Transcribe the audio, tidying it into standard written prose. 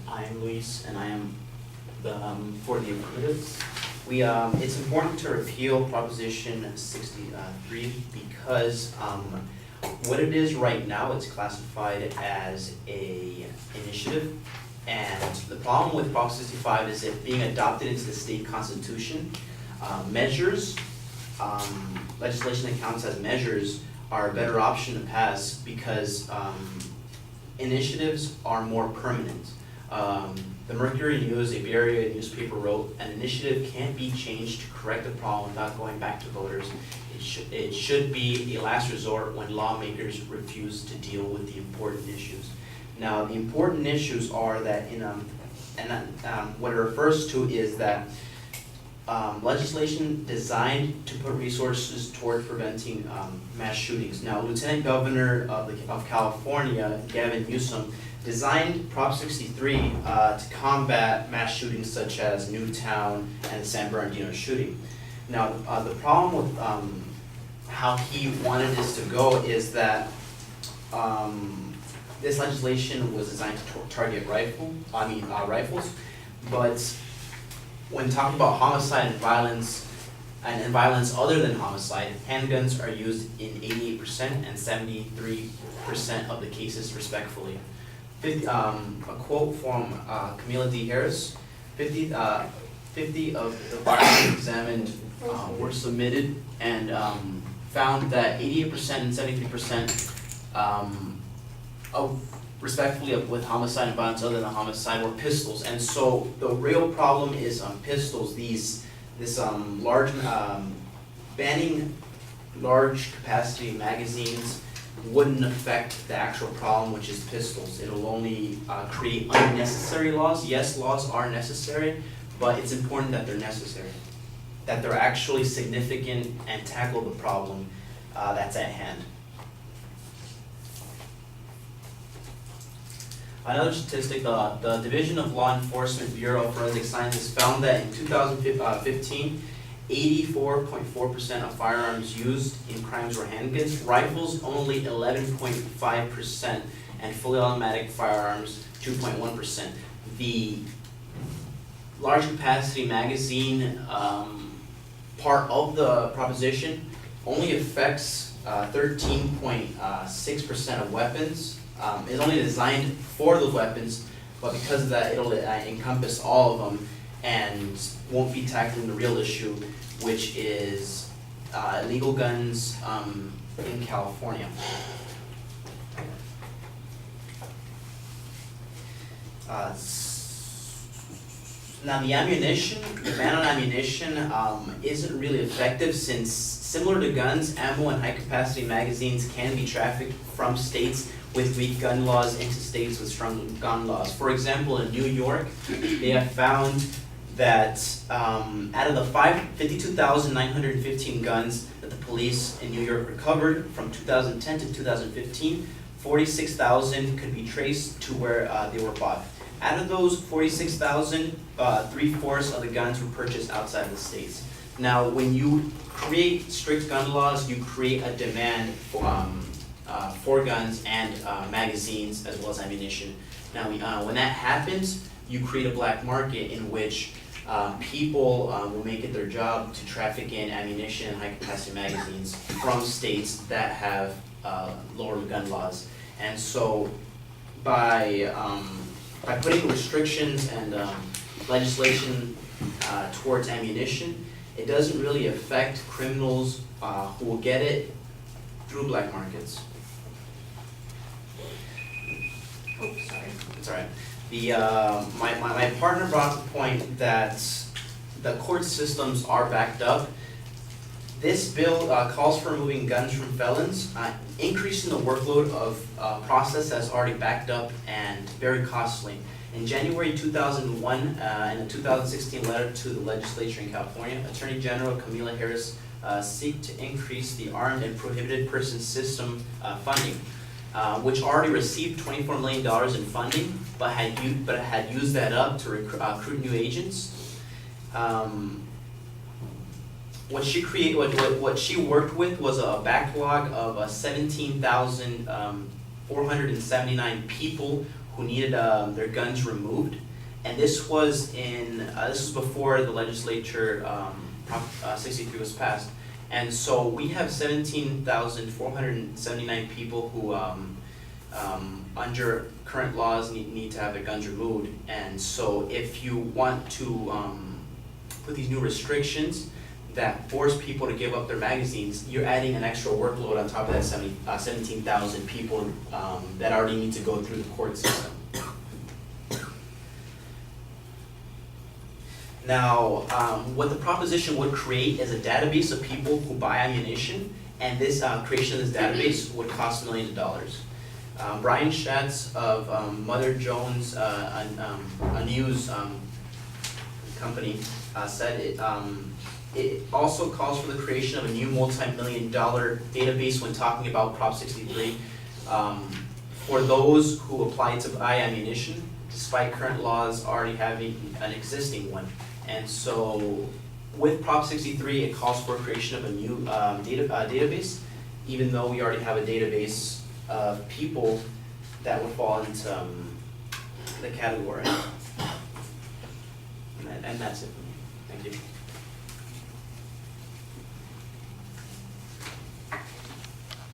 I am Luis, and I am for the alternatives. It's important to repeal Proposition 63 because what it is right now, it's classified as a initiative. And the problem with Prop 65 is it being adopted into the state constitution. Measures, legislation that counts as measures are a better option to pass because initiatives are more permanent. The Mercury News, a Bay Area newspaper, wrote, "An initiative can't be changed to correct a problem without going back to voters. It should be a last resort when lawmakers refuse to deal with the important issues." Now, the important issues are that what it refers to is that legislation designed to put resources toward preventing mass shootings. Now, Lieutenant Governor of California, Gavin Newsom, designed Prop 63 to combat mass shootings such as Newtown and the San Bernardino shooting. Now, the problem with how he wanted this to go is that this legislation was designed to target rifles, but when talking about homicide and violence other than homicide, handguns are used in 88% and 73% of the cases respectively. A quote from Camila D. Harris, 50 of the firearms examined were submitted and found that 88% and 73% of respectively with homicide and violence other than homicide were pistols. And so the real problem is pistols. Banning large capacity magazines wouldn't affect the actual problem, which is pistols. It'll only create unnecessary laws. Yes, laws are necessary, but it's important that they're necessary, that they're actually significant and tackle the problem that's at hand. Another statistic, the Division of Law Enforcement Bureau of Forensic Sciences found that in 2015, 84.4% of firearms used in crimes were handguns, rifles only 11.5%, and fully automatic firearms 2.1%. The large capacity magazine part of the proposition only affects 13.6% of weapons. It's only designed for those weapons, but because of that, it'll encompass all of them and won't be tackling the real issue, which is illegal guns in California. Now the ban on ammunition isn't really effective since, similar to guns, ammo and high capacity magazines can be trafficked from states with weak gun laws into states with strong gun laws. For example, in New York, they have found that out of the 52,915 guns that the police in New York recovered from 2010 to 2015, 46,000 could be traced to where they were bought. Out of those 46,000, 3/4 of the guns were purchased outside of the states. Now, when you create strict gun laws, you create a demand for guns and magazines as well as ammunition. Now, when that happens, you create a black market in which people will make it their job to traffic in ammunition and high-capacity magazines from states that have lower gun laws. And so, by putting restrictions and legislation towards ammunition, it doesn't really affect criminals who will get it through black markets. Oh, sorry. It's all right. My partner brought up the point that the court systems are backed up. This bill calls for removing guns from felons, increasing the workload of process that's already backed up and very costly. In January 2001, in a 2016 letter to the legislature in California, Attorney General Camila Harris seek to increase the armed and prohibited persons system funding, which already received $24 million in funding, but had used that up to recruit new agents. What she worked with was a backlog of 17,479 people who needed their guns removed. And this was before the legislature, Prop 63 was passed. And so we have 17,479 people who, under current laws, need to have their guns removed. And so if you want to put these new restrictions that force people to give up their magazines, you're adding an extra workload on top of that 17,000 people that already need to go through the court system. Now, what the proposition would create is a database of people who buy ammunition, and this creation of this database would cost millions of dollars. Brian Schatz of Mother Jones, a news company, said it also calls for the creation of a new multi-million-dollar database when talking about Prop 63 for those who apply to buy ammunition, despite current laws already having an existing one. And so with Prop 63, it calls for creation of a new database, even though we already have a database of people that would fall into the category. And that's it for me. Thank you.